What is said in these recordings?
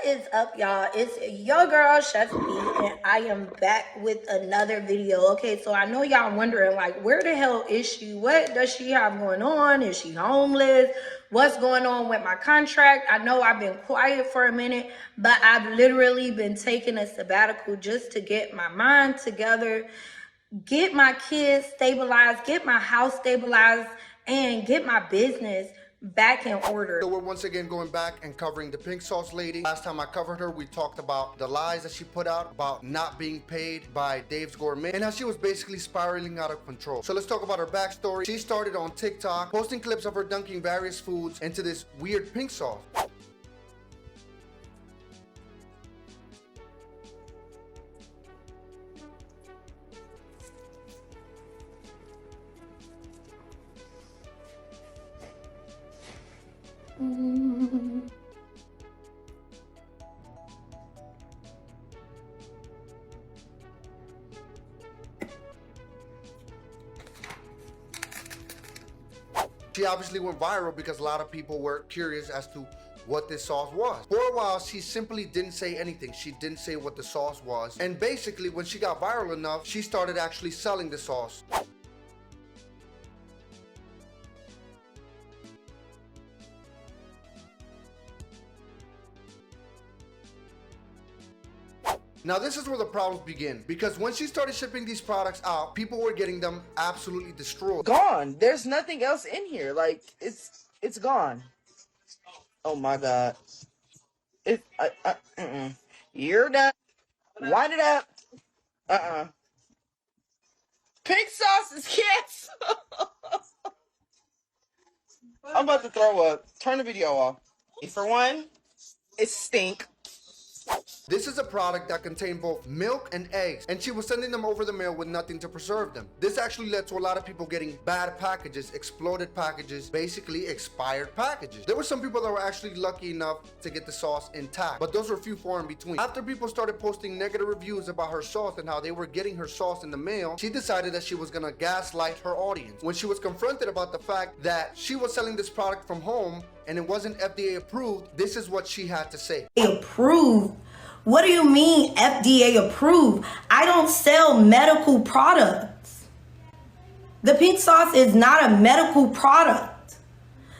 is up, y'all? It's your girl Chef P, and I am back with another video. Okay, so I know y'all wondering, like, where the hell is she? What does she have going on? Is she homeless? What's going on with my contract? I know I've been quiet for a minute, but I've literally been taking a sabbatical just to get my mind together, get my kids stabilized, get my house stabilized, and get my business back in order. So we're once again going back and covering the pink sauce lady. Last time I covered her, we talked about the lies that she put out about not being paid by Dave's Gourmet and how she was basically spiraling out of control. So let's talk about her backstory. She started on TikTok, posting clips of her dunking various foods into this weird pink sauce. She obviously went viral because a lot of people were curious as to what this sauce was. For a while, she simply didn't say anything. She didn't say what the sauce was. And basically, when she got viral enough, she started actually selling the sauce. Now this is where the problems begin, because when she started shipping these products out, people were getting them absolutely destroyed. Gone. There's nothing else in here. Like it's gone. Oh my god. You're done. Wind it up. Pink sauce is kids. I'm about to throw up. Turn the video off. For one, it stink. This is a product that contained both milk and eggs, and she was sending them over the mail with nothing to preserve them. This actually led to a lot of people getting bad packages, exploded packages, basically expired packages. There were some people that were actually lucky enough to get the sauce intact, but those were few far in between. After people started posting negative reviews about her sauce and how they were getting her sauce in the mail, she decided that she was gonna gaslight her audience. When she was confronted about the fact that she was selling this product from home and it wasn't FDA approved, this is what she had to say. Approved? What do you mean FDA approved? I don't sell medical products. The pink sauce is not a medical product.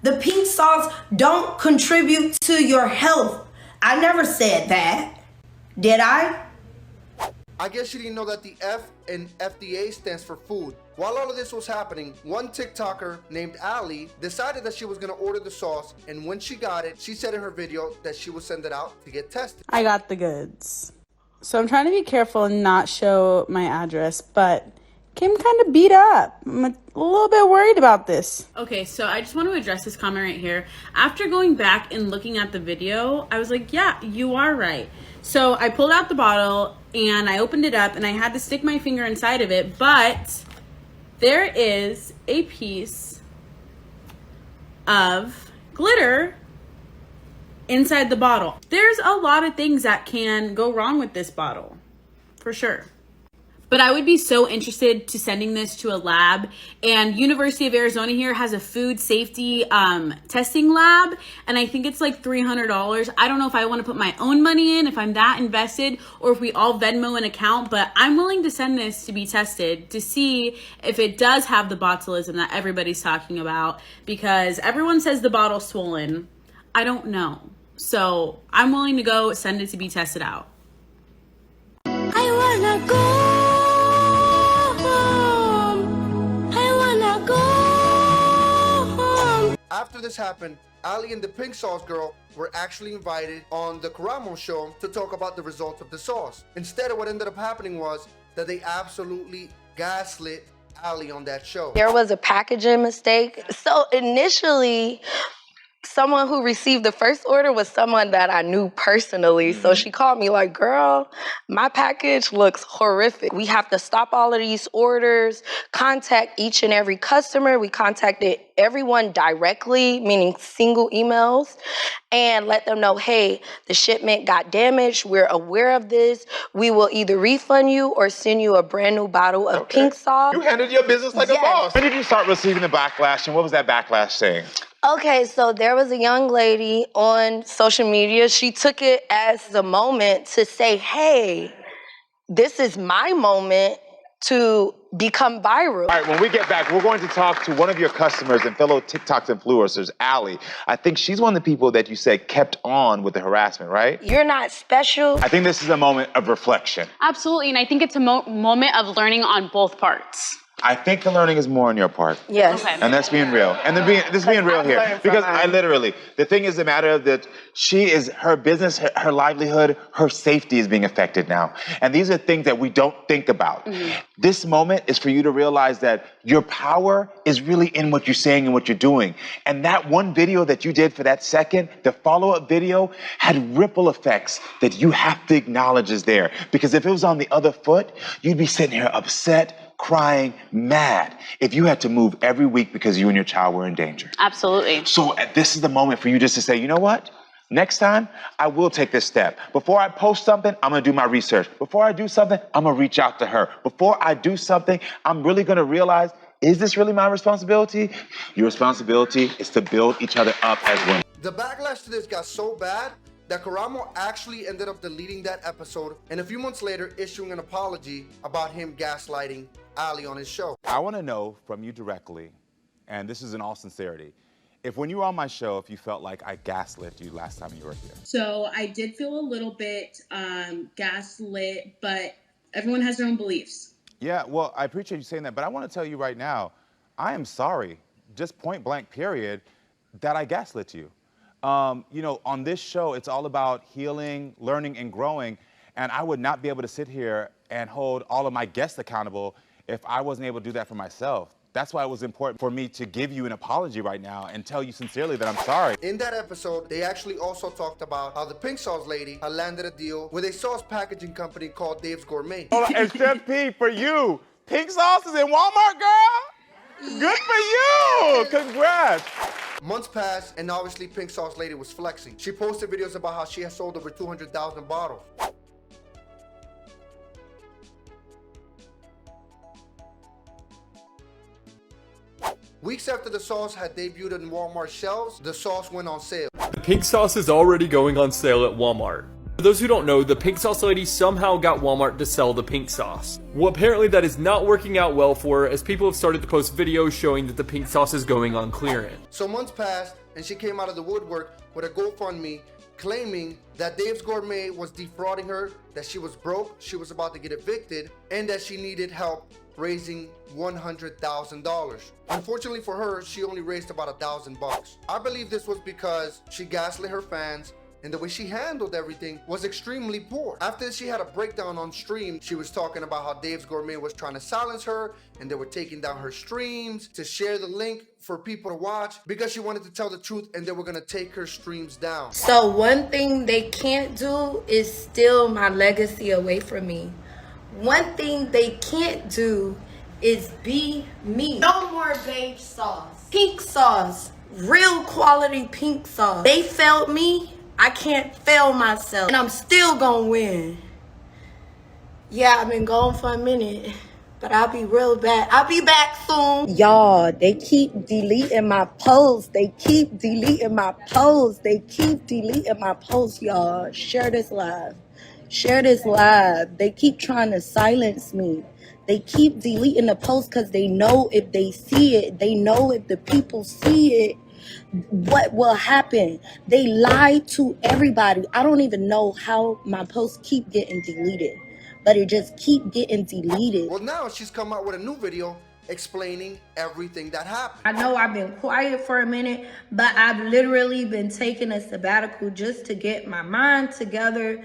The pink sauce don't contribute to your health. I never said that. Did I? I guess she didn't know that the F in FDA stands for food. While all of this was happening, one TikToker named Ali decided that she was gonna order the sauce, and when she got it, she said in her video that she would send it out to get tested. I got the goods. So I'm trying to be careful and not show my address, but came kind of beat up. I'm a little bit worried about this. Okay, so I just want to address this comment right here. After going back and looking at the video, I was like, yeah, you are right. So I pulled out the bottle and I opened it up and I had to stick my finger inside of it, but there is a piece of glitter inside the bottle. There's a lot of things that can go wrong with this bottle, for sure. But I would be so interested to sending this to a lab, and University of Arizona here has a food safety testing lab, and I think it's like $300. I don't know if I want to put my own money in, if I'm that invested, or if we all Venmo an account, but I'm willing to send this to be tested to see if it does have the botulism that everybody's talking about, because everyone says the bottle's swollen. I don't know. So I'm willing to go send it to be tested out. I wanna go. After this happened, Ali and the pink sauce girl were actually invited on the Karamo show to talk about the results of the sauce. Instead, what ended up happening was that they absolutely gaslit Ali on that show. There was a packaging mistake. So initially, someone who received the first order was someone that I knew personally. So she called me like, girl, my package looks horrific. We have to stop all of these orders, contact each and every customer. We contacted everyone directly, meaning single emails, and let them know, hey, the shipment got damaged. We're aware of this. We will either refund you or send you a brand new bottle of pink sauce. You handled your business like a boss. When did you start receiving the backlash, and what was that backlash saying? Okay, so there was a young lady on social media. She took it as a moment to say, hey, this is my moment to become viral. All right, when we get back, we're going to talk to one of your customers and fellow TikTok influencers, Allie. I think she's one of the people that you said kept on with the harassment, right? You're not special. I think this is a moment of reflection. Absolutely, and I think it's a moment of learning on both parts. I think the learning is more on your part. Yes. Okay. And that's being real. And this being real here. Because I literally, the thing is the matter of that her business, her livelihood, her safety is being affected now. And these are things that we don't think about. Mm-hmm. This moment is for you to realize that your power is really in what you're saying and what you're doing. And that one video that you did for that second, the follow-up video, had ripple effects that you have to acknowledge is there. Because if it was on the other foot, you'd be sitting here upset, crying, mad, if you had to move every week because you and your child were in danger. Absolutely. So this is the moment for you just to say, you know what? Next time, I will take this step. Before I post something, I'm going to do my research. Before I do something, I'm going to reach out to her. Before I do something, I'm really going to realize, is this really my responsibility? Your responsibility is to build each other up as women. The backlash to this got so bad that Karamo actually ended up deleting that episode and a few months later issuing an apology about him gaslighting Ali on his show. I want to know from you directly, and this is in all sincerity, if when you were on my show, if you felt like I gaslit you last time you were here. So I did feel a little bit gaslit, but everyone has their own beliefs. Yeah, well, I appreciate you saying that, but I want to tell you right now, I am sorry, just point blank period, that I gaslit you. On this show, it's all about healing, learning, and growing, and I would not be able to sit here and hold all of my guests accountable if I wasn't able to do that for myself. That's why it was important for me to give you an apology right now and tell you sincerely that I'm sorry. In that episode, they actually also talked about how the pink sauce lady had landed a deal with a sauce packaging company called Dave's Gourmet. And Chef P, for you, pink sauce is in Walmart, girl? Good for you! Congrats! Months passed, and obviously Pink Sauce Lady was flexing. She posted videos about how she has sold over 200,000 bottles. Weeks after the sauce had debuted on Walmart shelves, the sauce went on sale. The pink sauce is already going on sale at Walmart. For those who don't know, the pink sauce lady somehow got Walmart to sell the pink sauce. Well, apparently that is not working out well for her, as people have started to post videos showing that the pink sauce is going on clearance. So months passed, and she came out of the woodwork with a GoFundMe claiming that Dave's Gourmet was defrauding her, that she was broke, she was about to get evicted, and that she needed help raising $100,000. Unfortunately for her, she only raised about $1,000. I believe this was because she gaslit her fans, and the way she handled everything was extremely poor. After she had a breakdown on stream, she was talking about how Dave's Gourmet was trying to silence her, and they were taking down her streams to share the link for people to watch because she wanted to tell the truth, and they were gonna take her streams down. So one thing they can't do is steal my legacy away from me. One thing they can't do is be me. No more beige sauce. Pink sauce. Real quality pink sauce. They failed me. I can't fail myself. And I'm still gonna win. Yeah, I've been gone for a minute, but I'll be real back. I'll be back soon. Y'all, they keep deleting my posts. They keep deleting my posts. They keep deleting my posts, y'all. Share this live. Share this live. They keep trying to silence me. They keep deleting the post because they know if they see it, they know if the people see it, what will happen. They lie to everybody. I don't even know how my posts keep getting deleted, but it just keep getting deleted. Well, now she's come out with a new video explaining everything that happened. I know I've been quiet for a minute, but I've literally been taking a sabbatical just to get my mind together,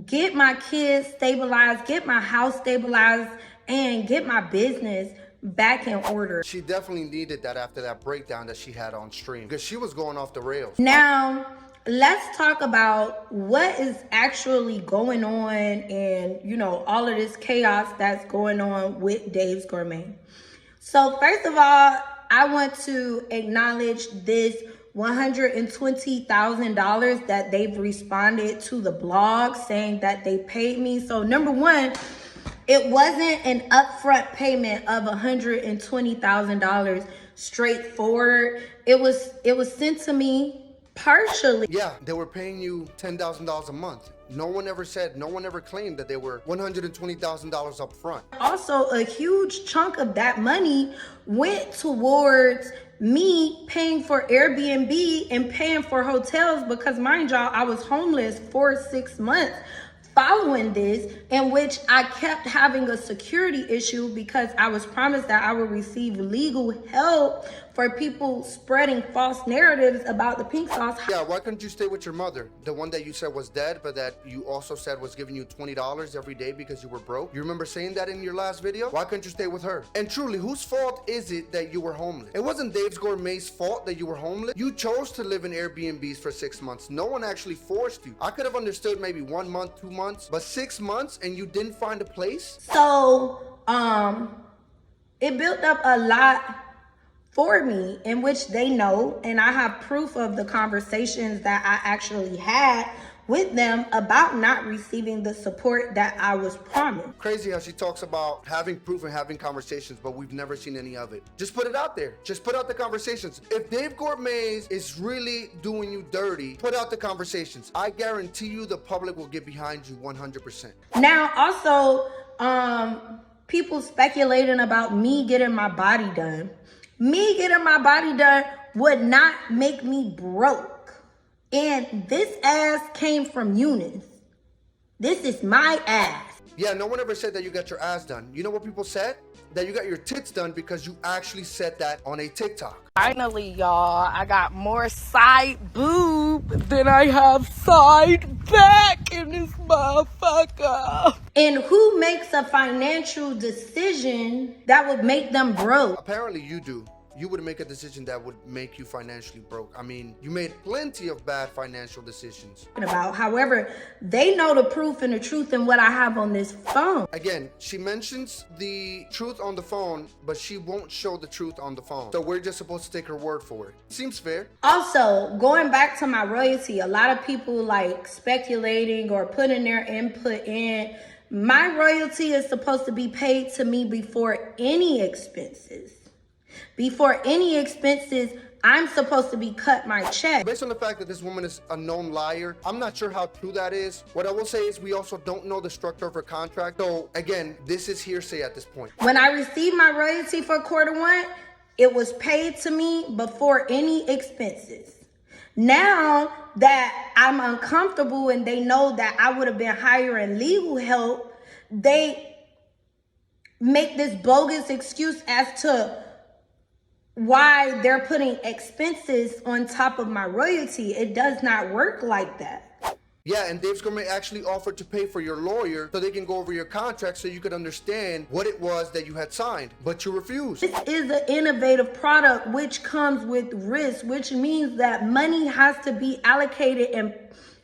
get my kids stabilized, get my house stabilized, and get my business back in order. She definitely needed that after that breakdown that she had on stream because she was going off the rails. Now, let's talk about what is actually going on and, all of this chaos that's going on with Dave's Gourmet. So first of all, I want to acknowledge this $120,000 that they've responded to the blog saying that they paid me. So number one, it wasn't an upfront payment of $120,000 straightforward. it was sent to me partially. Yeah, they were paying you $10,000 a month. No one ever claimed that they were $120,000 up front. Also, a huge chunk of that money went towards me paying for Airbnb and paying for hotels because, mind y'all, I was homeless for 6 months following this, in which I kept having a security issue because I was promised that I would receive legal help for people spreading false narratives about the pink sauce. Yeah, why couldn't you stay with your mother? The one that you said was dead, but that you also said was giving you $20 every day because you were broke. You remember saying that in your last video? Why couldn't you stay with her? And truly, whose fault is it that you were homeless? It wasn't Dave's Gourmet's fault that you were homeless. You chose to live in Airbnbs for 6 months. No one actually forced you. I could have understood maybe 1 month, 2 months, but 6 months and you didn't find a place? So, it built up a lot for me, in which they know, and I have proof of the conversations that I actually had with them about not receiving the support that I was promised. Crazy how she talks about having proof and having conversations, but we've never seen any of it. Just put it out there. Just put out the conversations. If Dave Gourmet is really doing you dirty, put out the conversations. I guarantee you the public will get behind you 100%. Now, also, people speculating about me getting my body done. Me getting my body done would not make me broke. And this ass came from Eunice. This is my ass. Yeah, no one ever said that you got your ass done. You know what people said? That you got your tits done because you actually said that on a TikTok. Finally, y'all, I got more side boob than I have side back in this motherfucker. And who makes a financial decision that would make them broke? Apparently you do. You would make a decision that would make you financially broke. I mean, you made plenty of bad financial decisions. However, they know the proof and the truth in what I have on this phone. Again, she mentions the truth on the phone, but she won't show the truth on the phone. So we're just supposed to take her word for it. Seems fair. Also, going back to my royalty, a lot of people like speculating or putting their input in. My royalty is supposed to be paid to me before any expenses. Before any expenses, I'm supposed to be cut my check. Based on the fact that this woman is a known liar, I'm not sure how true that is. What I will say is we also don't know the structure of her contract. So again, this is hearsay at this point. When I received my royalty for Q1, it was paid to me before any expenses. Now that I'm uncomfortable and they know that I would have been hiring legal help, they make this bogus excuse as to why they're putting expenses on top of my royalty. It does not work like that. Yeah, and Dave's Gourmet actually offered to pay for your lawyer so they can go over your contract so you could understand what it was that you had signed, but you refused. This is an innovative product which comes with risk, which means that money has to be allocated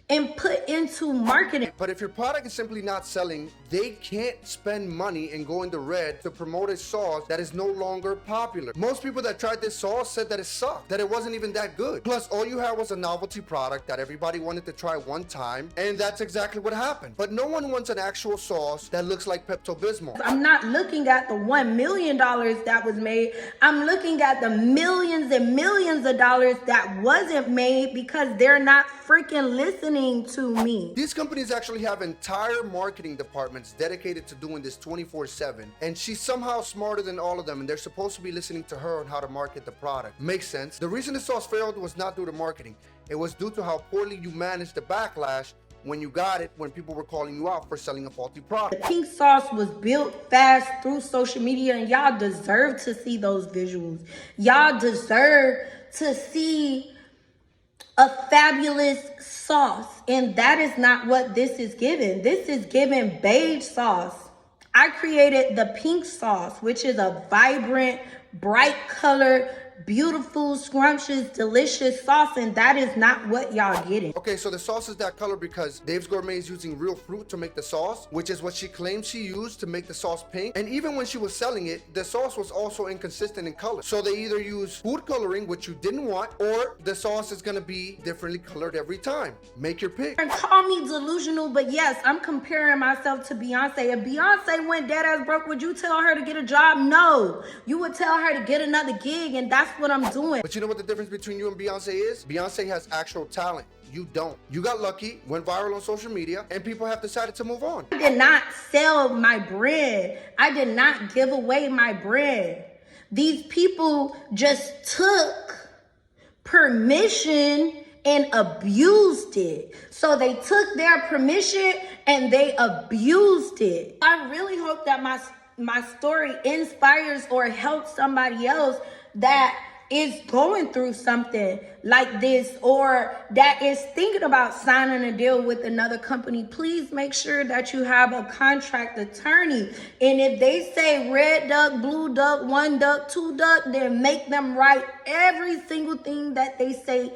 and put into marketing. But if your product is simply not selling, they can't spend money and go in the red to promote a sauce that is no longer popular. Most people that tried this sauce said that it sucked, that it wasn't even that good. Plus, all you had was a novelty product that everybody wanted to try one time, and that's exactly what happened. But no one wants an actual sauce that looks like Pepto-Bismol. I'm not looking at the $1 million that was made. I'm looking at the millions and millions of dollars that wasn't made because they're not freaking listening to me. These companies actually have entire marketing departments dedicated to doing this 24/7, and she's somehow smarter than all of them, and they're supposed to be listening to her on how to market the product. Makes sense. The reason the sauce failed was not due to marketing. It was due to how poorly you managed the backlash when you got it, when people were calling you out for selling a faulty product. The pink sauce was built fast through social media, and y'all deserve to see those visuals. Y'all deserve to see a fabulous sauce, and that is not what this is giving. This is giving beige sauce. I created the pink sauce, which is a vibrant, bright colored, beautiful, scrumptious, delicious sauce, and that is not what y'all getting. Okay, so the sauce is that color because Dave's Gourmet is using real fruit to make the sauce, which is what she claims she used to make the sauce pink. And even when she was selling it, the sauce was also inconsistent in color. So they either use food coloring, which you didn't want, or the sauce is gonna be differently colored every time. Make your pick. And call me delusional, but yes, I'm comparing myself to Beyonce. If Beyonce went dead ass broke, would you tell her to get a job? No. You would tell her to get another gig, and that's That's what I'm doing. But you know what the difference between you and Beyonce is? Beyonce has actual talent. You don't. You got lucky, went viral on social media, and people have decided to move on. I did not sell my bread. I did not give away my bread. These people just took permission and abused it. So they took their permission and they abused it. I really hope that my story inspires or helps somebody else that is going through something like this or that is thinking about signing a deal with another company. Please make sure that you have a contract attorney. And if they say red duck, blue duck, one duck, two duck, then make them write every single thing that they say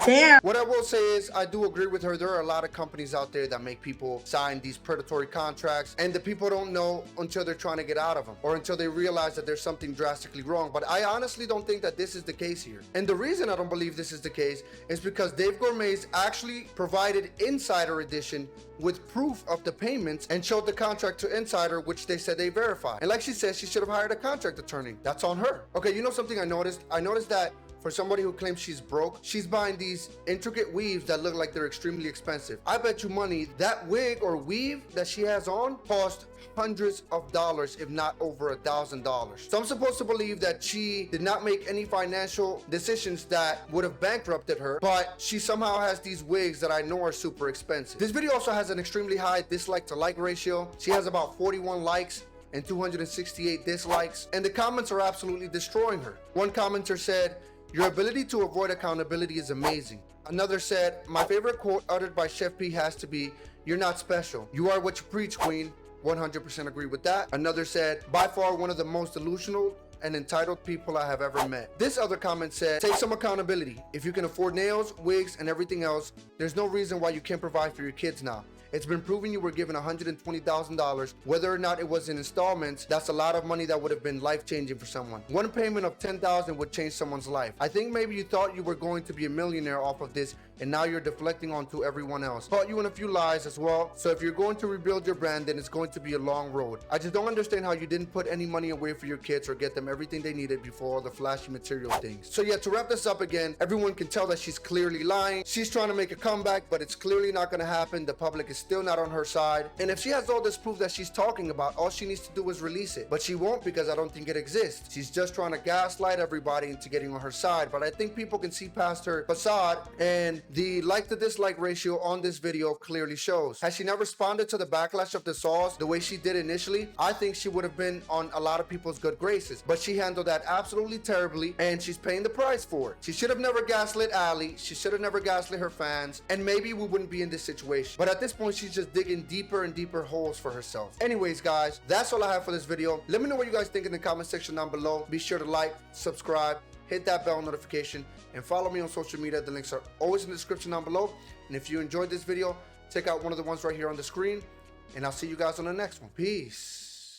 down. What I will say is I do agree with her. There are a lot of companies out there that make people sign these predatory contracts, and the people don't know until they're trying to get out of them or until they realize that there's something drastically wrong. But I honestly don't think that this is the case here. And the reason I don't believe this is the case is because Dave Gourmet's actually provided Insider Edition with proof of the payments and showed the contract to Insider, which they said they verified. And like she said, she should have hired a contract attorney. That's on her. Okay, you know something I noticed? I noticed that for somebody who claims she's broke, she's buying these intricate weaves that look like they're extremely expensive. I bet you money that wig or weave that she has on cost hundreds of dollars, if not over $1,000. So I'm supposed to believe that she did not make any financial decisions that would have bankrupted her, but she somehow has these wigs that I know are super expensive. This video also has an extremely high dislike to like ratio. She has about 41 likes and 268 dislikes, and the comments are absolutely destroying her. One commenter said, "Your ability to avoid accountability is amazing." Another said, "My favorite quote uttered by Chef P has to be, 'You're not special. You are what you preach, queen.'" 100% agree with that. Another said, "By far one of the most delusional and entitled people I have ever met." This other comment said, "Take some accountability. If you can afford nails, wigs, and everything else, there's no reason why you can't provide for your kids now. It's been proven you were given $120,000. Whether or not it was in installments, that's a lot of money that would have been life-changing for someone. One payment of $10,000 would change someone's life. I think maybe you thought you were going to be a millionaire off of this, and now you're deflecting onto everyone else. Caught you in a few lies as well. So if you're going to rebuild your brand, then it's going to be a long road. I just don't understand how you didn't put any money away for your kids or get them everything they needed before all the flashy material things." So yeah, to wrap this up again, everyone can tell that she's clearly lying. She's trying to make a comeback, but it's clearly not going to happen. The public is still not on her side. And if she has all this proof that she's talking about, all she needs to do is release it. But she won't, because I don't think it exists. She's just trying to gaslight everybody into getting on her side. But I think people can see past her facade, and the like to dislike ratio on this video clearly shows. Had she not responded to the backlash of the sauce the way she did initially, I think she would have been on a lot of people's good graces. But she handled that absolutely terribly, and she's paying the price for it. She should have never gaslit Ali. She should have never gaslit her fans, and maybe we wouldn't be in this situation. But at this point, she's just digging deeper and deeper holes for herself. Anyways, guys, that's all I have for this video. Let me know what you guys think in the comment section down below. Be sure to like, subscribe, hit that bell notification, and follow me on social media. The links are always in the description down below. And if you enjoyed this video, check out one of the ones right here on the screen. And I'll see you guys on the next one. Peace.